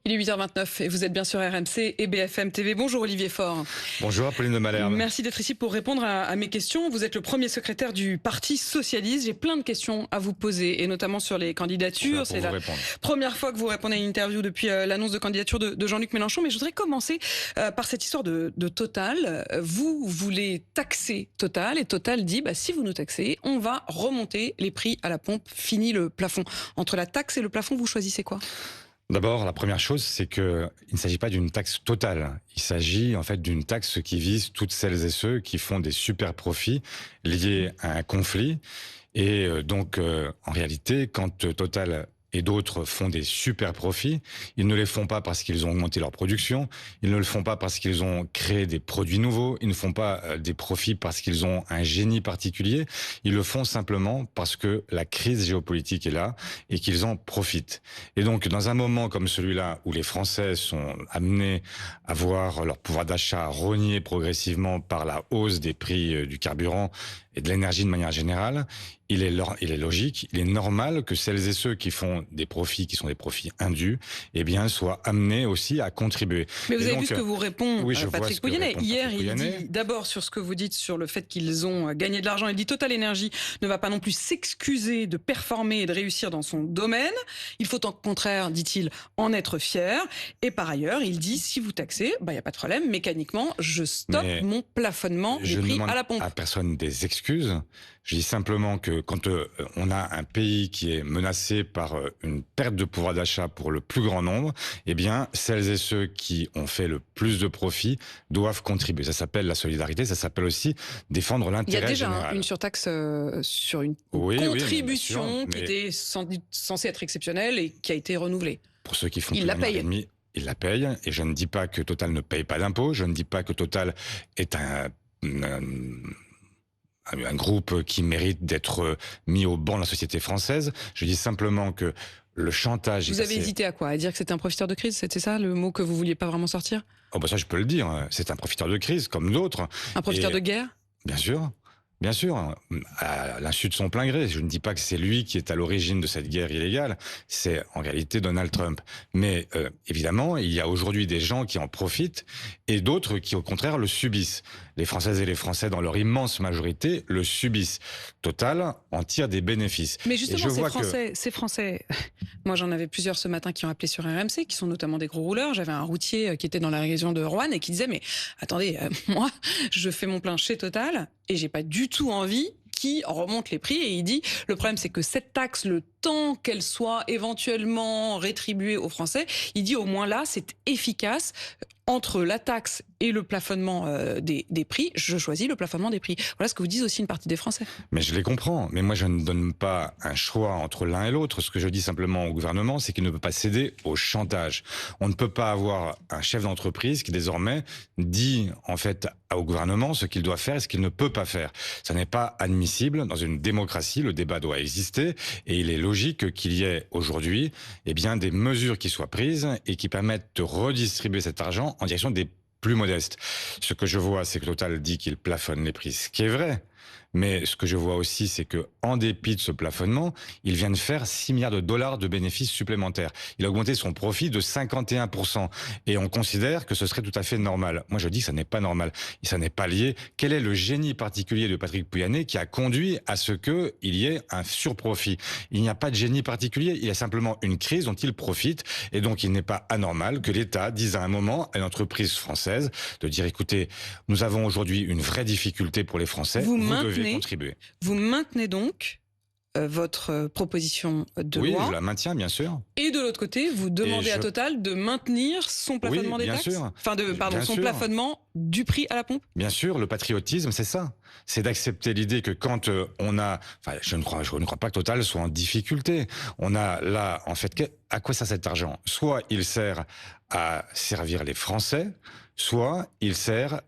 Il est 8h29 et vous êtes bien sur RMC et BFM TV. Bonjour Olivier Faure. Bonjour Apolline de Malherbe. Merci d'être ici pour répondre à mes questions. Vous êtes le premier secrétaire du Parti Socialiste. J'ai plein de questions à vous poser et notamment sur les candidatures. C'est la première fois que vous répondez à une interview depuis l'annonce de candidature de Jean-Luc Mélenchon. Mais je voudrais commencer par cette histoire de Total. Vous voulez taxer Total et Total dit si vous nous taxez, on va remonter les prix à la pompe. Fini le plafond. Entre la taxe et le plafond, vous choisissez quoi ? D'abord, la première chose, c'est que il ne s'agit pas d'une taxe totale. Il s'agit en fait d'une taxe qui vise toutes celles et ceux qui font des super profits liés à un conflit. Et donc, en réalité, quand Total et d'autres font des super profits, ils ne les font pas parce qu'ils ont augmenté leur production, ils ne le font pas parce qu'ils ont créé des produits nouveaux, ils ne font pas des profits parce qu'ils ont un génie particulier, ils le font simplement parce que la crise géopolitique est là et qu'ils en profitent. Et donc, dans un moment comme celui-là où les Français sont amenés à voir leur pouvoir d'achat rogné progressivement par la hausse des prix du carburant et de l'énergie de manière générale, il est logique, il est normal que celles et ceux qui font des profits, qui sont des profits indus, soient amenés aussi à contribuer. Mais vous avez vu ce que vous répond Patrick Pouyanné. Hier, il dit d'abord sur ce que vous dites sur le fait qu'ils ont gagné de l'argent. Il dit Total Énergie ne va pas non plus s'excuser de performer et de réussir dans son domaine. Il faut au contraire, dit-il, en être fier. Et par ailleurs, il dit si vous taxez, il n'y a pas de problème. Mécaniquement, je stoppe mon plafonnement des prix à la pompe. Je ne demande à personne des excuses. Je dis simplement que quand on a un pays qui est menacé par une perte de pouvoir d'achat pour le plus grand nombre, celles et ceux qui ont fait le plus de profits doivent contribuer. Ça s'appelle la solidarité, ça s'appelle aussi défendre l'intérêt général. Il y a déjà une surtaxe sur une contribution qui était censée être exceptionnelle et qui a été renouvelée. Pour ceux qui font il la paye. Ils la payent. Et je ne dis pas que Total ne paye pas d'impôts. Je ne dis pas que Total est un groupe qui mérite d'être mis au banc de la société française. Je dis simplement que le chantage... Vous avez hésité à quoi ? À dire que c'était un profiteur de crise ? C'était ça le mot que vous vouliez pas vraiment sortir ? Ça, je peux le dire. C'est un profiteur de crise, comme d'autres. Un profiteur de guerre ? Bien sûr. Bien sûr, à l'insu de son plein gré. Je ne dis pas que c'est lui qui est à l'origine de cette guerre illégale, c'est en réalité Donald Trump. Mais évidemment, il y a aujourd'hui des gens qui en profitent et d'autres qui au contraire le subissent. Les Françaises et les Français, dans leur immense majorité, le subissent. Total en tire des bénéfices. Mais justement, ces Français, moi j'en avais plusieurs ce matin qui ont appelé sur RMC, qui sont notamment des gros rouleurs. J'avais un routier qui était dans la région de Roanne et qui disait mais attendez, moi je fais mon plein chez Total et j'ai pas du tout envie qui remonte les prix. Et il dit, le problème c'est que cette taxe, le temps qu'elle soit éventuellement rétribuée aux Français, il dit au moins là c'est efficace. Entre la taxe et le plafonnement des prix, je choisis le plafonnement des prix. Voilà ce que vous disent aussi une partie des Français. Mais je les comprends. Mais moi, je ne donne pas un choix entre l'un et l'autre. Ce que je dis simplement au gouvernement, c'est qu'il ne peut pas céder au chantage. On ne peut pas avoir un chef d'entreprise qui désormais dit en fait au gouvernement ce qu'il doit faire et ce qu'il ne peut pas faire. Ça n'est pas admissible. Dans une démocratie, le débat doit exister et il est logique qu'il y ait aujourd'hui des mesures qui soient prises et qui permettent de redistribuer cet argent en direction des plus modestes. Ce que je vois, c'est que Total dit qu'il plafonne les prix, ce qui est vrai. Mais ce que je vois aussi, c'est que, en dépit de ce plafonnement, il vient de faire 6 milliards de dollars de bénéfices supplémentaires. Il a augmenté son profit de 51%. Et on considère que ce serait tout à fait normal. Moi, je dis que ça n'est pas normal. Et ça n'est pas lié. Quel est le génie particulier de Patrick Pouyanné qui a conduit à ce qu'il y ait un surprofit ? Il n'y a pas de génie particulier. Il y a simplement une crise dont il profite. Et donc, il n'est pas anormal que l'État dise à un moment à une entreprise française de dire, écoutez, nous avons aujourd'hui une vraie difficulté pour les Français. Vous devez contribuer. Vous maintenez donc votre proposition de loi. Oui, je la maintiens, bien sûr. Et de l'autre côté, vous demandez à Total de maintenir son plafonnement des taxes. Sûr. Son plafonnement du prix à la pompe. Bien sûr, le patriotisme, c'est ça. C'est d'accepter l'idée que quand on a... je ne crois pas que Total soit en difficulté. On a là, en fait, à quoi sert cet argent ? Soit il sert à servir les Français, soit il sert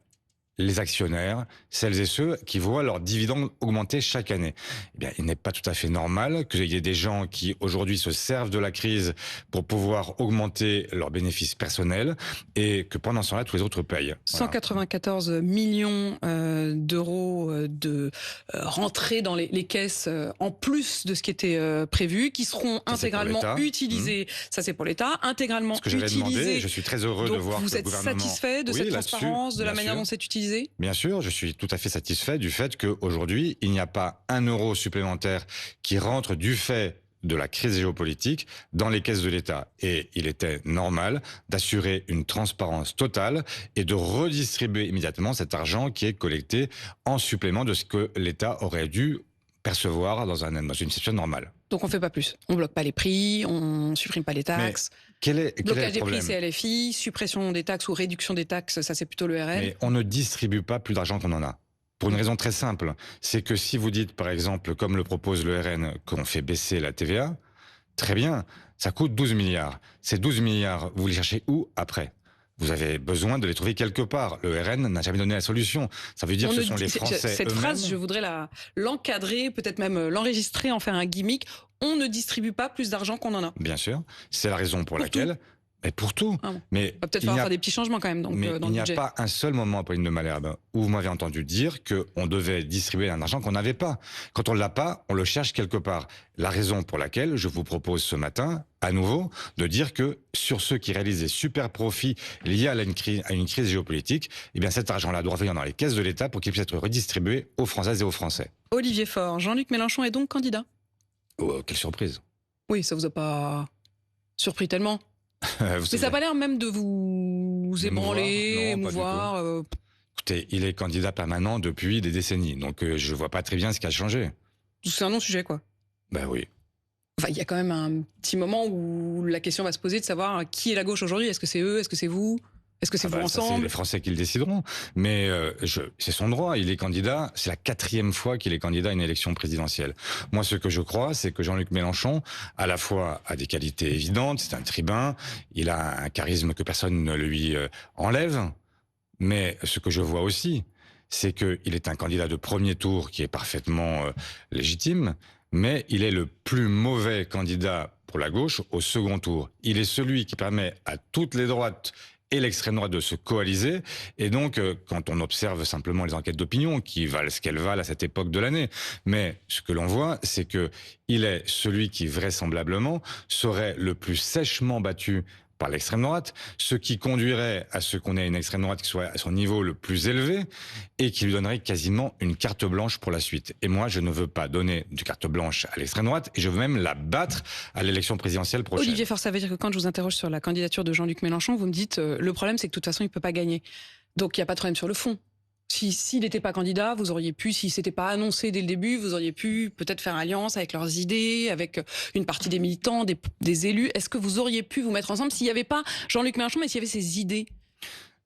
les actionnaires, celles et ceux qui voient leurs dividendes augmenter chaque année. Eh bien, il n'est pas tout à fait normal qu'il y ait des gens qui aujourd'hui se servent de la crise pour pouvoir augmenter leurs bénéfices personnels et que pendant ce temps-là, tous les autres payent. Voilà. 194 millions d'euros de rentrées dans les caisses en plus de ce qui était prévu, qui seront Ça, intégralement utilisés. Ça, c'est pour l'État, intégralement Ce que j'avais demandé, utilisés. je suis très heureux de Donc, voir vous que le êtes gouvernement... satisfait de Oui, cette là-dessus, transparence, de la bien manière sûr. dont c'est utilisé? Bien sûr, je suis tout à fait satisfait du fait qu'aujourd'hui, il n'y a pas un euro supplémentaire qui rentre du fait de la crise géopolitique dans les caisses de l'État. Et il était normal d'assurer une transparence totale et de redistribuer immédiatement cet argent qui est collecté en supplément de ce que l'État aurait dû percevoir dans une situation normale. Donc on fait pas plus. On bloque pas les prix, on supprime pas les taxes. Quel est Blocage le des prix, problème? c'est LFI. Suppression des taxes ou réduction des taxes, ça c'est plutôt le RN. Mais on ne distribue pas plus d'argent qu'on en a. Pour une raison très simple, c'est que si vous dites, par exemple, comme le propose le RN, qu'on fait baisser la TVA, très bien, ça coûte 12 milliards. Ces 12 milliards, vous les cherchez où après? Vous avez besoin de les trouver quelque part. Le RN n'a jamais donné la solution. Ça veut dire que ce sont les Français Cette eux-mêmes. phrase, je voudrais l'encadrer, peut-être même l'enregistrer, en faire un gimmick. On ne distribue pas plus d'argent qu'on en a. Bien sûr, c'est la raison pour laquelle... Mais pour tout. Ah bon. Mais On va peut-être falloir faire des petits changements quand même dans mais le il n'y a budget. pas un seul moment, Pauline de Malherbe, où vous m'avez entendu dire qu'on devait distribuer un argent qu'on n'avait pas. Quand on ne l'a pas, on le cherche quelque part. La raison pour laquelle je vous propose ce matin, à nouveau, de dire que sur ceux qui réalisent des super profits liés à une crise géopolitique, eh bien cet argent-là doit revenir dans les caisses de l'État pour qu'il puisse être redistribué aux Françaises et aux Français. Olivier Faure, Jean-Luc Mélenchon est donc candidat? Oh, quelle surprise. Oui, ça vous a pas surpris tellement? Mais ça n'a pas l'air même de vous ébranler, émouvoir. Écoutez, il est candidat permanent depuis des décennies, donc je vois pas très bien ce qui a changé. C'est un non-sujet, quoi. Ben oui. Enfin, il y a quand même un petit moment où la question va se poser de savoir qui est la gauche aujourd'hui. Est-ce que c'est eux? Est-ce que c'est vous? Est-ce que c'est vous C'est ensemble? les Français qui le décideront. Mais c'est son droit. Il est candidat. C'est la 4e fois qu'il est candidat à une élection présidentielle. Moi, ce que je crois, c'est que Jean-Luc Mélenchon, à la fois, a des qualités évidentes. C'est un tribun. Il a un charisme que personne ne lui enlève. Mais ce que je vois aussi, c'est qu'il est un candidat de premier tour qui est parfaitement légitime. Mais il est le plus mauvais candidat pour la gauche au second tour. Il est celui qui permet à toutes les droites et l'extrême droite de se coaliser. Et donc, quand on observe simplement les enquêtes d'opinion, qui valent ce qu'elles valent à cette époque de l'année, mais ce que l'on voit, c'est que il est celui qui vraisemblablement serait le plus sèchement battu par l'extrême droite, ce qui conduirait à ce qu'on ait une extrême droite qui soit à son niveau le plus élevé et qui lui donnerait quasiment une carte blanche pour la suite. Et moi, je ne veux pas donner de carte blanche à l'extrême droite et je veux même la battre à l'élection présidentielle prochaine. Olivier Faure, ça veut dire que quand je vous interroge sur la candidature de Jean-Luc Mélenchon, vous me dites le problème, c'est que de toute façon, il ne peut pas gagner. Donc, il n'y a pas de problème sur le fond. S'il n'était pas candidat, vous auriez pu, s'il ne s'était pas annoncé dès le début, vous auriez pu peut-être faire alliance avec leurs idées, avec une partie des militants, des élus. Est-ce que vous auriez pu vous mettre ensemble s'il n'y avait pas Jean-Luc Mélenchon, mais s'il y avait ses idées?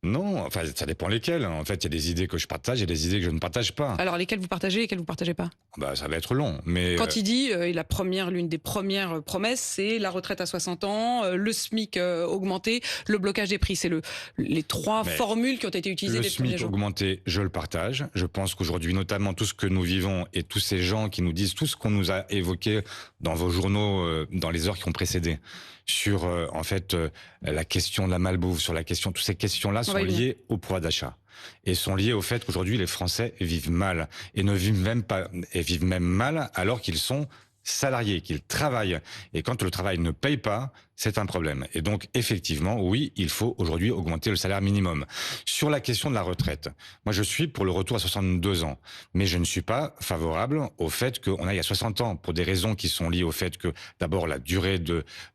Non, enfin, ça dépend lesquelles. En fait, il y a des idées que je partage et des idées que je ne partage pas. Alors, lesquelles vous partagez et lesquelles vous ne partagez pas? Bah, ça va être long, mais... Quand il dit, l'une des premières promesses, c'est la retraite à 60 ans, le SMIC augmenté, le blocage des prix. C'est les trois formules qui ont été utilisées dès le premier jour. Le SMIC augmenté, je le partage. Je pense qu'aujourd'hui, notamment, tout ce que nous vivons et tous ces gens qui nous disent tout ce qu'on nous a évoqué dans vos journaux, dans les heures qui ont précédé, sur, en fait, la question de la malbouffe, sur la question... Toutes ces questions-là sont liées au pouvoir d'achat. Et sont liées au fait qu'aujourd'hui, les Français vivent mal. Et ne vivent même pas... Et vivent même mal alors qu'ils sont salariés, qu'ils travaillent. Et quand le travail ne paye pas, c'est un problème. Et donc, effectivement, oui, il faut aujourd'hui augmenter le salaire minimum. Sur la question de la retraite, moi, je suis pour le retour à 62 ans. Mais je ne suis pas favorable au fait qu'on aille à 60 ans pour des raisons qui sont liées au fait que, d'abord, la durée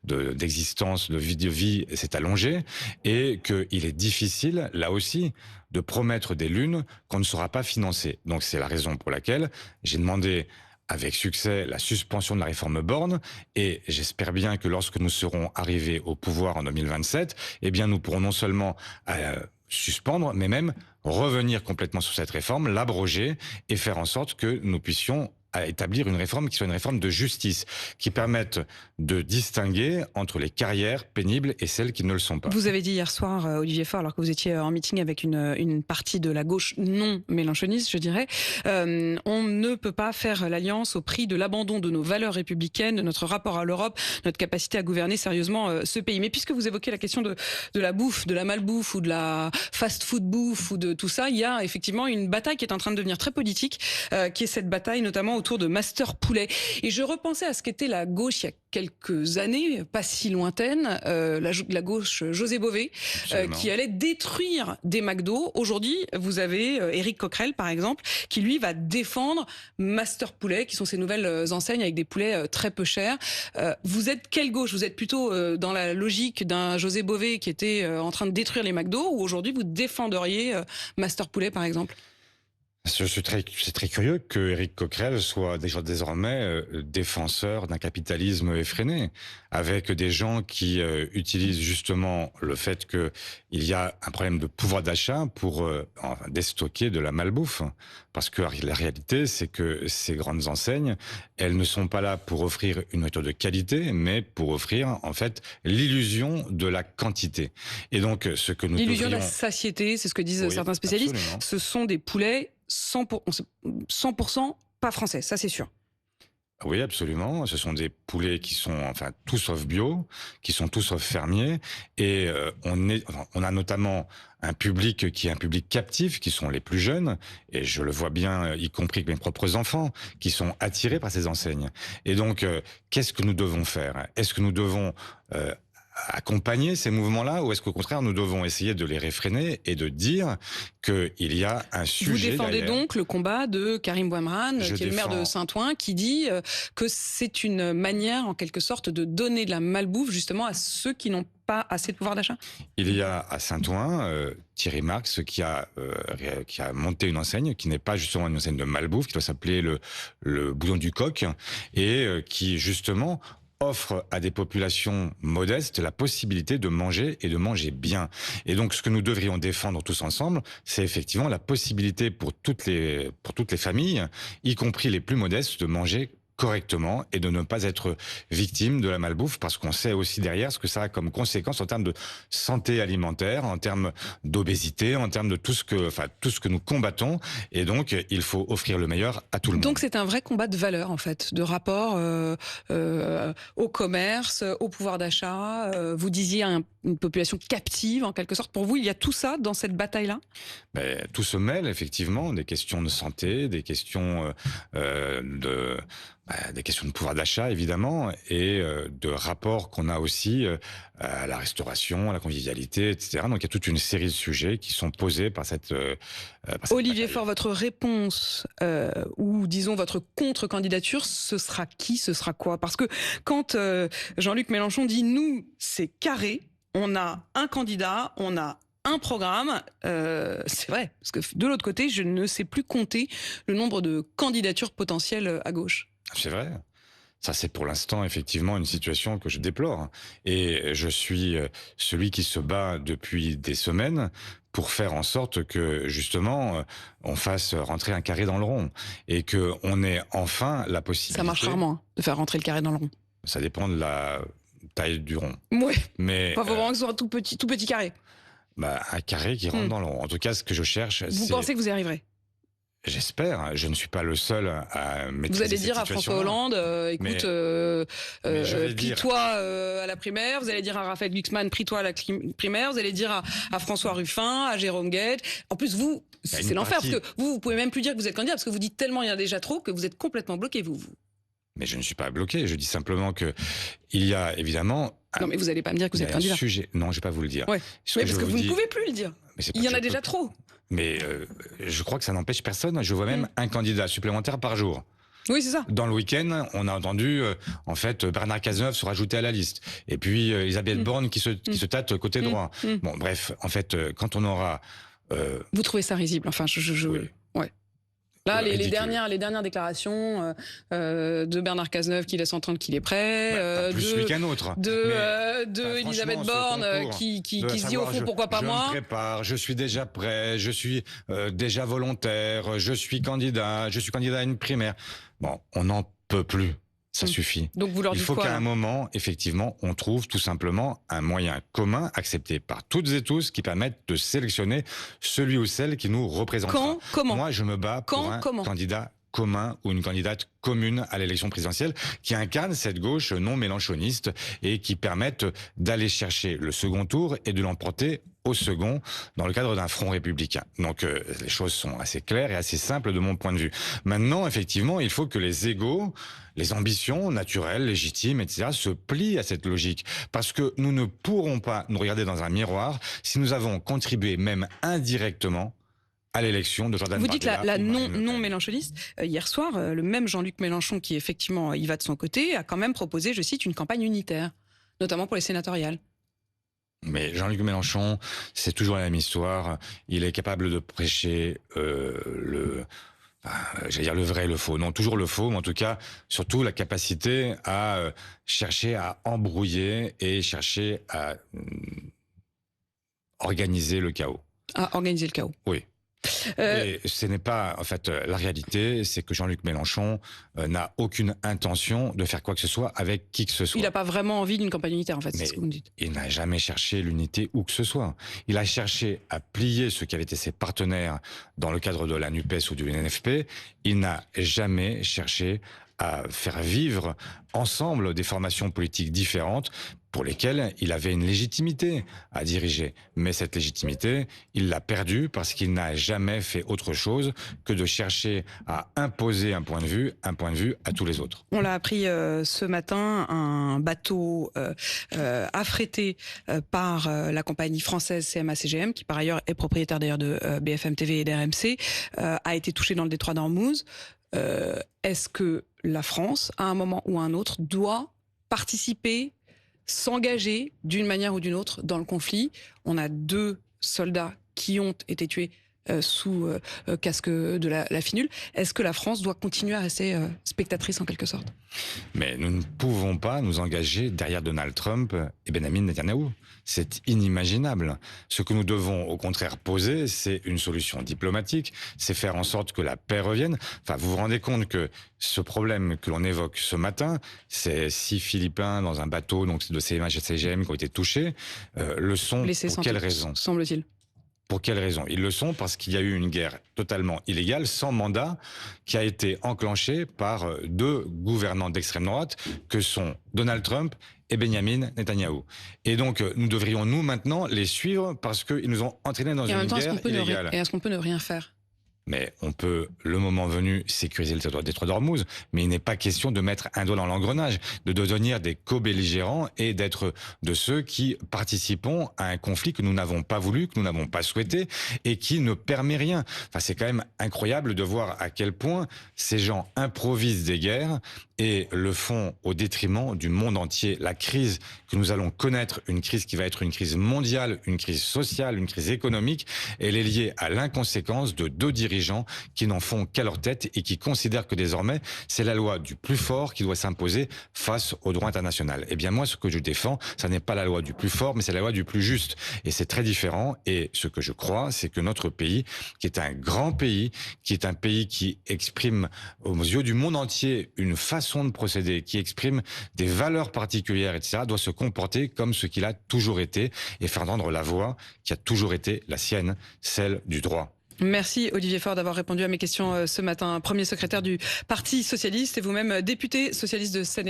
d'existence, de vie s'est allongée et qu'il est difficile, là aussi, de promettre des lunes qu'on ne saura pas financer. Donc, c'est la raison pour laquelle j'ai demandé avec succès la suspension de la réforme Borne et j'espère bien que lorsque nous serons arrivés au pouvoir en 2027, eh bien nous pourrons non seulement suspendre, mais même revenir complètement sur cette réforme, l'abroger et faire en sorte que nous puissions à établir une réforme qui soit une réforme de justice, qui permette de distinguer entre les carrières pénibles et celles qui ne le sont pas. Vous avez dit hier soir, Olivier Faure, alors que vous étiez en meeting avec une partie de la gauche non mélenchoniste, je dirais, on ne peut pas faire l'alliance au prix de l'abandon de nos valeurs républicaines, de notre rapport à l'Europe, notre capacité à gouverner sérieusement ce pays. Mais puisque vous évoquez la question de la bouffe, de la malbouffe ou de la fast-food bouffe ou de tout ça, il y a effectivement une bataille qui est en train de devenir très politique, qui est cette bataille notamment autour de Master Poulet. Et je repensais à ce qu'était la gauche il y a quelques années, pas si lointaines, la gauche José Bové, qui allait détruire des McDo. Aujourd'hui, vous avez Éric Coquerel, par exemple, qui lui va défendre Master Poulet, qui sont ces nouvelles enseignes avec des poulets très peu chers. Vous êtes quelle gauche? Vous êtes plutôt dans la logique d'un José Bové qui était en train de détruire les McDo, ou aujourd'hui vous défendriez Master Poulet, par exemple? C'est très curieux que Éric Coquerel soit déjà désormais défenseur d'un capitalisme effréné, avec des gens qui utilisent justement le fait qu'il y a un problème de pouvoir d'achat pour déstocker de la malbouffe. Parce que la réalité, c'est que ces grandes enseignes, elles ne sont pas là pour offrir une nourriture de qualité, mais pour offrir en fait l'illusion de la quantité. Et donc, ce que nous L'illusion de devrions... la satiété, c'est ce que disent certains spécialistes. Absolument. Ce sont des poulets 100% pas français, ça c'est sûr. Oui, absolument. Ce sont des poulets qui sont, enfin, tout sauf bio, qui sont tout sauf fermiers. Et on a notamment un public qui est un public captif, qui sont les plus jeunes. Et je le vois bien, y compris avec mes propres enfants, qui sont attirés par ces enseignes. Et donc, qu'est-ce que nous devons faire? Est-ce que nous devons accompagner ces mouvements-là, ou est-ce qu'au contraire nous devons essayer de les réfréner et de dire qu'il y a un sujet Vous défendez derrière. donc le combat de Karim Bouamrane, qui est le maire de Saint-Ouen, qui dit que c'est une manière en quelque sorte de donner de la malbouffe justement à ceux qui n'ont pas assez de pouvoir d'achat? Il y a à Saint-Ouen Thierry Marx qui a monté une enseigne qui n'est pas justement une enseigne de malbouffe, qui doit s'appeler le Boudon du Coq, et qui justement offre à des populations modestes la possibilité de manger et de manger bien. Et donc, ce que nous devrions défendre tous ensemble, c'est effectivement la possibilité pour toutes les familles, y compris les plus modestes, de manger correctement et de ne pas être victime de la malbouffe, parce qu'on sait aussi derrière ce que ça a comme conséquence en termes de santé alimentaire, en termes d'obésité, en termes de tout ce que nous combattons. Et donc, il faut offrir le meilleur à tout le monde. Donc, c'est un vrai combat de valeurs, en fait, de rapport au commerce, au pouvoir d'achat. Vous disiez une population captive, en quelque sorte. Pour vous, il y a tout ça dans cette bataille-là? Tout se mêle, effectivement, des questions de santé, des questions des questions de pouvoir d'achat, évidemment, et de rapports qu'on a aussi à la restauration, à la convivialité, etc. Donc, il y a toute une série de sujets qui sont posés par cette Olivier Faure, votre réponse, ou disons votre contre-candidature, ce sera qui, ce sera quoi? Parce que quand Jean-Luc Mélenchon dit « nous, c'est carré, on a un candidat, on a un programme », c'est vrai, parce que de l'autre côté, je ne sais plus compter le nombre de candidatures potentielles à gauche. C'est vrai. Ça, c'est pour l'instant, effectivement, une situation que je déplore. Et je suis celui qui se bat depuis des semaines pour faire en sorte que, justement, on fasse rentrer un carré dans le rond. Et qu'on ait enfin la possibilité... Ça marche rarement, hein, de faire rentrer le carré dans le rond. Ça dépend de la taille du rond. Oui, mais faut vraiment que ce soit un tout petit carré. Un carré qui rentre dans le rond. En tout cas, ce que je cherche, Vous pensez que vous y arriverez? J'espère. Je ne suis pas le seul à maîtriser. Vous allez dire à François Hollande, écoute, prie-toi à la primaire. Vous allez dire à Raphaël Glucksmann, prie-toi à la primaire. Vous allez dire à François Ruffin, à Jérôme Guedj. En plus, vous, c'est l'enfer, parce que vous pouvez même plus dire que vous êtes candidat, parce que vous dites tellement il y en a déjà trop que vous êtes complètement bloqué, vous. Mais je ne suis pas bloqué. Je dis simplement que il y a évidemment... Non, mais vous n'allez pas me dire que vous êtes candidat. Non, je ne vais pas vous le dire. Ouais. Oui, parce que vous ne pouvez plus le dire. Il y en a déjà trop. Mais je crois que ça n'empêche personne. Je vois même un candidat supplémentaire par jour. Oui, c'est ça. Dans le week-end, on a entendu, en fait, Bernard Cazeneuve se rajouter à la liste. Et puis, Elisabeth Borne qui se tâte côté droit. Bon, bref, en fait, quand on aura... Vous trouvez ça risible? Enfin, oui. Ouais. Là, les dernières déclarations de Bernard Cazeneuve qui laisse entendre qu'il est prêt, plus lui qu'un autre. De Elisabeth Borne qui se dit au fond pourquoi pas moi. Je me prépare, je suis déjà prêt, je suis déjà volontaire, je suis candidat à une primaire. Bon, on n'en peut plus. Ça Mmh. suffit. Donc vous leur Il dites faut quoi qu'à là? un moment, effectivement, on trouve tout simplement un moyen commun, accepté par toutes et tous, qui permette de sélectionner celui ou celle qui nous représentera. Quand? Comment? Moi, je me bats pour Quand? un Comment? candidat commun ou une candidate commune à l'élection présidentielle qui incarne cette gauche non mélenchoniste et qui permette d'aller chercher le second tour et de l'emporter au second dans le cadre d'un front républicain. Donc les choses sont assez claires et assez simples de mon point de vue. Maintenant, effectivement, il faut que les égos, les ambitions naturelles, légitimes, etc., se plient à cette logique. Parce que nous ne pourrons pas nous regarder dans un miroir si nous avons contribué même indirectement à l'élection de Jordan Vous dites la, Bardella la ou non, Marine Le non Pen. mélenchoniste. Hier soir, le même Jean-Luc Mélenchon, qui effectivement y va de son côté, a quand même proposé, je cite, une campagne unitaire, notamment pour les sénatoriales. Mais Jean-Luc Mélenchon, c'est toujours la même histoire. Il est capable de prêcher j'allais dire le vrai et le faux. Non, toujours le faux, mais en tout cas, surtout la capacité à chercher à embrouiller et chercher à organiser le chaos. À organiser le chaos. Oui. Et ce n'est pas, en fait, la réalité, c'est que Jean-Luc Mélenchon n'a aucune intention de faire quoi que ce soit avec qui que ce soit. Il n'a pas vraiment envie d'une campagne unitaire, en fait, c'est Mais ce que vous me dites. il n'a jamais cherché l'unité où que ce soit. Il a cherché à plier ceux qui avaient été ses partenaires dans le cadre de la NUPES ou du NFP. Il n'a jamais cherché à faire vivre ensemble des formations politiques différentes pour lesquelles il avait une légitimité à diriger. Mais cette légitimité, il l'a perdue parce qu'il n'a jamais fait autre chose que de chercher à imposer un point de vue à tous les autres. On l'a appris ce matin, un bateau affrété par la compagnie française CMA-CGM, qui par ailleurs est propriétaire d'ailleurs de BFM TV et d'RMC, a été touché dans le détroit d'Ormuz. Est-ce que la France, à un moment ou à un autre, doit participer, s'engager d'une manière ou d'une autre dans le conflit? On a 2 soldats qui ont été tués sous casque de la FINUL. Est-ce que la France doit continuer à rester spectatrice en quelque sorte? Mais nous ne pouvons pas nous engager derrière Donald Trump et Benjamin Netanyahou. C'est inimaginable. Ce que nous devons au contraire poser, c'est une solution diplomatique, c'est faire en sorte que la paix revienne. Enfin, vous vous rendez compte que ce problème que l'on évoque ce matin, c'est 6 Philippins dans un bateau donc de CMA-CGM qui ont été touchés, le sont Blessés, pour quelle raison? semble-t-il. Pour quelle raison? Ils le sont parce qu'il y a eu une guerre totalement illégale, sans mandat, qui a été enclenchée par 2 gouvernants d'extrême droite, que sont Donald Trump et Benjamin Netanyahou. Et donc, nous devrions, nous, maintenant, les suivre parce qu'ils nous ont entraînés dans Et en une même temps, guerre illégale. est-ce qu'on peut ne rien faire? Mais on peut, le moment venu, sécuriser le détroit d'Ormuz, mais il n'est pas question de mettre un doigt dans l'engrenage, de devenir des co-belligérants et d'être de ceux qui participons à un conflit que nous n'avons pas voulu, que nous n'avons pas souhaité et qui ne permet rien. Enfin, c'est quand même incroyable de voir à quel point ces gens improvisent des guerres et le font au détriment du monde entier. La crise que nous allons connaître, une crise qui va être une crise mondiale, une crise sociale, une crise économique, elle est liée à l'inconséquence de 2 dirigeants qui n'en font qu'à leur tête et qui considèrent que désormais, c'est la loi du plus fort qui doit s'imposer face au droit international. Eh bien moi, ce que je défends, ça n'est pas la loi du plus fort, mais c'est la loi du plus juste. Et c'est très différent. Et ce que je crois, c'est que notre pays, qui est un grand pays, qui est un pays qui exprime aux yeux du monde entier une façon de procéder, qui exprime des valeurs particulières, etc., doit se comporter comme ce qu'il a toujours été et faire entendre la voix qui a toujours été la sienne, celle du droit. Merci Olivier Faure d'avoir répondu à mes questions ce matin. Premier secrétaire du Parti socialiste et vous-même député socialiste de Seine.